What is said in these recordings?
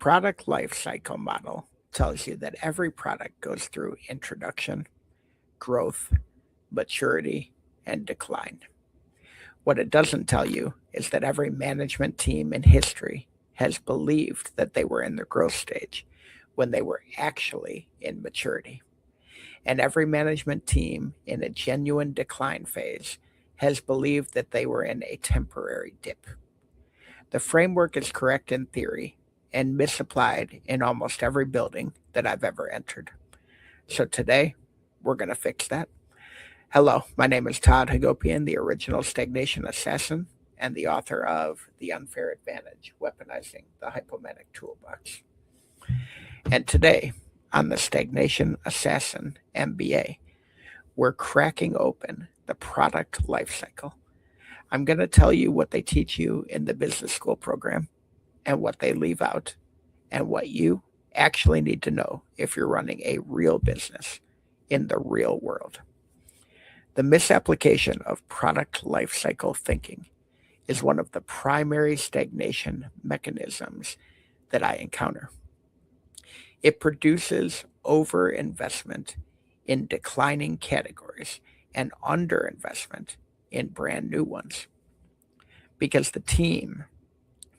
product life cycle model tells you that every product goes through introduction, growth, maturity, and decline. What it doesn't tell you is that every management team in history has believed that they were in the growth stage when they were actually in maturity. And every management team in a genuine decline phase has believed that they were in a temporary dip. The framework is correct in theory and misapplied in almost every building that I've ever entered. So today, we're going to fix that. Hello, my name is Todd Hagopian, the original Stagnation Assassin and the author of The Unfair Advantage, Weaponizing the Hypomanic Toolbox. And today, on the Stagnation Assassin MBA, we're cracking open the product lifecycle. I'm going to tell you what they teach you in the business school program and what they leave out and what you actually need to know if you're running a real business in the real world. The misapplication of product lifecycle thinking is one of the primary stagnation mechanisms that I encounter. It produces overinvestment in declining categories and underinvestment in brand new ones because the team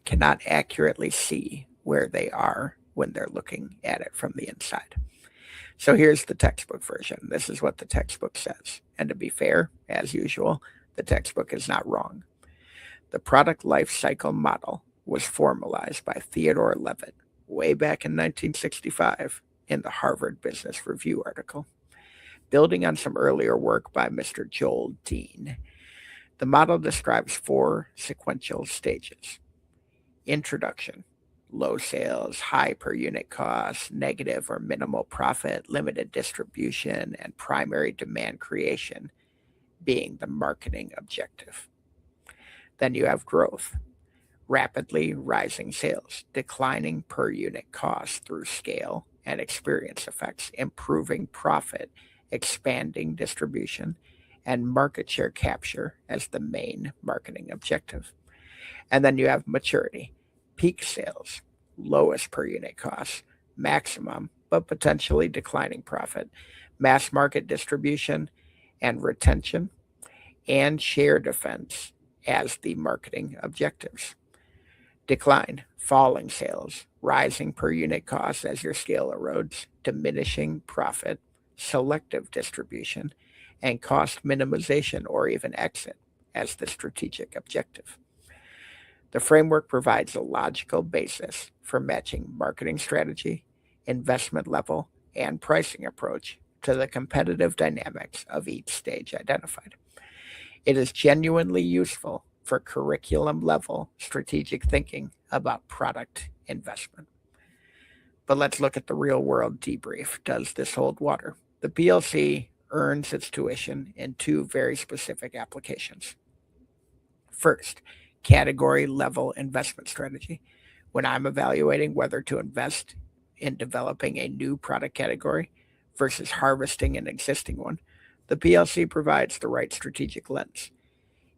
cannot accurately see where they are when they're looking at it from the inside. So here's the textbook version. This is what the textbook says. And to be fair, as usual, the textbook is not wrong. The product life cycle model was formalized by Theodore Levitt way back in 1965 in the Harvard Business Review article, building on some earlier work by Mr. Joel Dean. The model describes four sequential stages: introduction, low sales, high per unit cost, negative or minimal profit, limited distribution, and primary demand creation being the marketing objective. Then you have growth, rapidly rising sales, declining per unit cost through scale and experience effects, improving profit, expanding distribution, and market share capture as the main marketing objective. And then you have maturity, peak sales, lowest per unit cost, maximum but potentially declining profit, mass market distribution and retention, and share defense as the marketing objectives. Decline, falling sales, rising per unit cost as your scale erodes, diminishing profit, selective distribution, and cost minimization or even exit as the strategic objective. The framework provides a logical basis for matching marketing strategy, investment level, and pricing approach to the competitive dynamics of each stage identified. It is genuinely useful for curriculum level strategic thinking about product investment. But let's look at the real world debrief. Does this hold water? The PLC earns its tuition in two very specific applications. First, category level investment strategy. When I'm evaluating whether to invest in developing a new product category versus harvesting an existing one, the PLC provides the right strategic lens.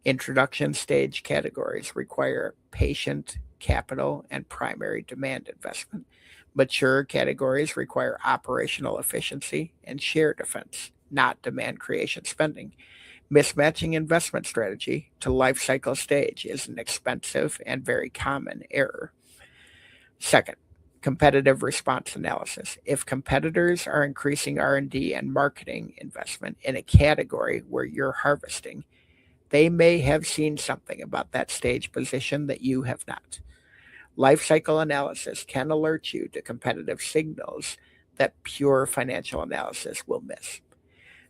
Introduction stage categories require patient capital and primary demand investment. Mature categories require operational efficiency and share defense, not demand creation spending. Mismatching investment strategy to life cycle stage is an expensive and very common error. Second, competitive response analysis. If competitors are increasing R&D and marketing investment in a category where you're harvesting, they may have seen something about that stage position that you have not. Life cycle analysis can alert you to competitive signals that pure financial analysis will miss.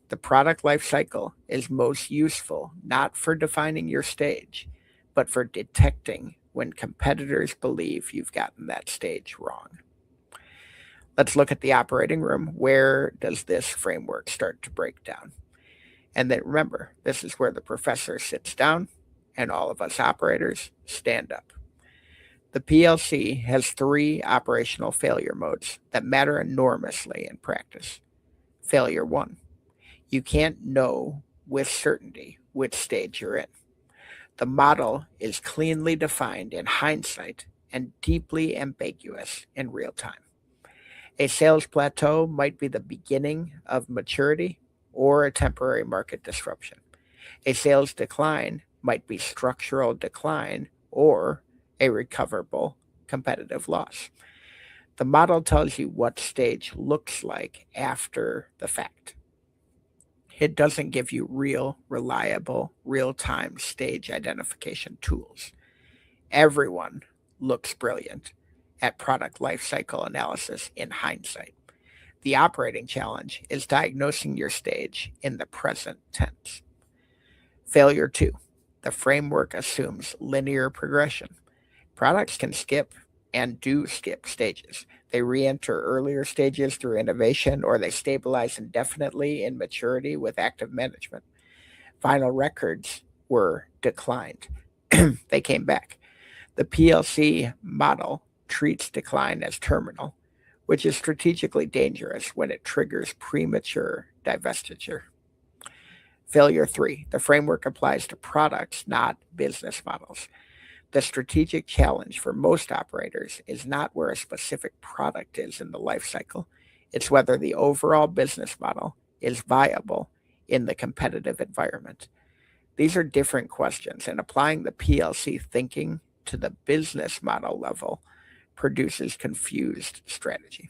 The product life cycle is most useful not for defining your stage, but for detecting when competitors believe you've gotten that stage wrong. Let's look at the operating room. Where does this framework start to break down? And then remember, this is where the professor sits down and all of us operators stand up. The PLC has three operational failure modes that matter enormously in practice. Failure one: you can't know with certainty which stage you're in. The model is cleanly defined in hindsight and deeply ambiguous in real time. A sales plateau might be the beginning of maturity or a temporary market disruption. A sales decline might be structural decline or a recoverable competitive loss. The model tells you what stage looks like after the fact. It doesn't give you real, reliable, real time stage identification tools. Everyone looks brilliant at product lifecycle analysis in hindsight. The operating challenge is diagnosing your stage in the present tense. Failure 2. The framework assumes linear progression. Products can skip and do skip stages. They re enter earlier stages through innovation, or they stabilize indefinitely in maturity with active management. Final records were declined, they came back. The PLC model treats decline as terminal, which is strategically dangerous when it triggers premature divestiture. Failure 3. The framework applies to products, not business models. The strategic challenge for most operators is not where a specific product is in the life cycle, it's whether the overall business model is viable in the competitive environment. These are different questions, and applying the PLC thinking to the business model level produces confused strategy.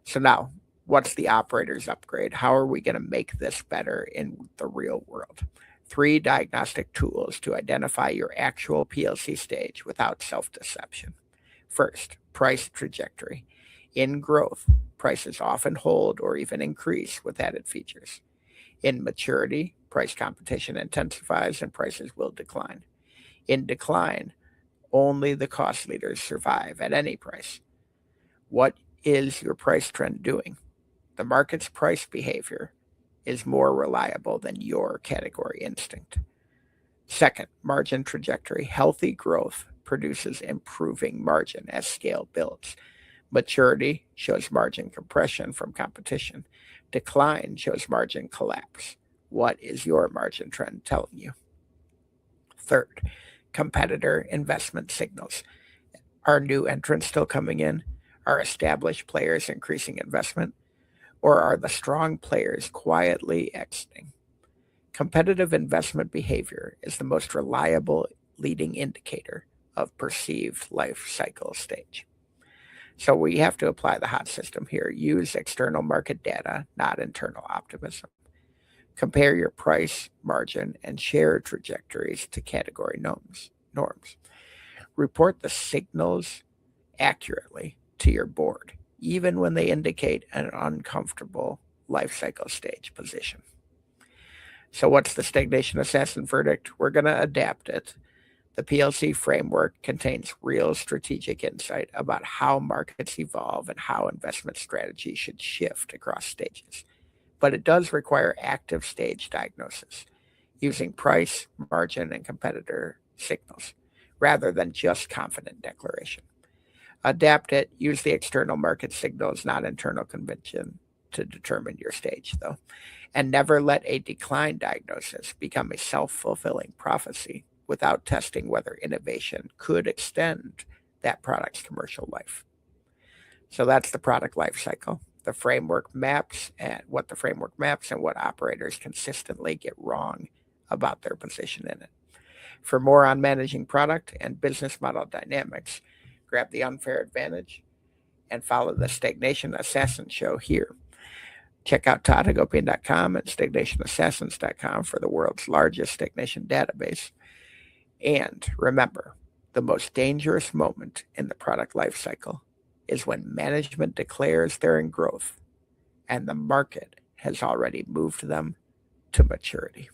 So now, what's the operator's upgrade? How are we going to make this better in the real world? 3 diagnostic tools to identify your actual PLC stage without self-deception. First, price trajectory. In growth, prices often hold or even increase with added features. In maturity, price competition intensifies and prices will decline. In decline, only the cost leaders survive at any price. What is your price trend doing? The market's price behavior is more reliable than your category instinct. Second, margin trajectory. Healthy growth produces improving margin as scale builds. Maturity shows margin compression from competition. Decline shows margin collapse. What is your margin trend telling you? Third, competitor investment signals. Are new entrants still coming in? Are established players increasing investment? Or are the strong players quietly exiting? Competitive investment behavior is the most reliable leading indicator of perceived life cycle stage. So we have to apply the hot system here. Use external market data, not internal optimism. Compare your price, margin, and share trajectories to category norms. Report the signals accurately to your board, even when they indicate an uncomfortable life cycle stage position. So, what's the Stagnation Assassin verdict? We're going to adapt it. The PLC framework contains real strategic insight about how markets evolve and how investment strategy should shift across stages. But it does require active stage diagnosis using price, margin, and competitor signals rather than just confident declaration. Adapt it, use the external market signals, not internal convention, to determine your stage, though. And never let a decline diagnosis become a self fulfilling prophecy without testing whether innovation could extend that product's commercial life. So that's the product life cycle. The framework maps and what the framework maps and what operators consistently get wrong about their position in it. For more on managing product and business model dynamics, grab the Unfair Advantage and follow the Stagnation Assassin show here. Check out toddhagopian.com and stagnationassassins.com for the world's largest stagnation database. And remember, the most dangerous moment in the product life cycle is when management declares they're in growth and the market has already moved them to maturity.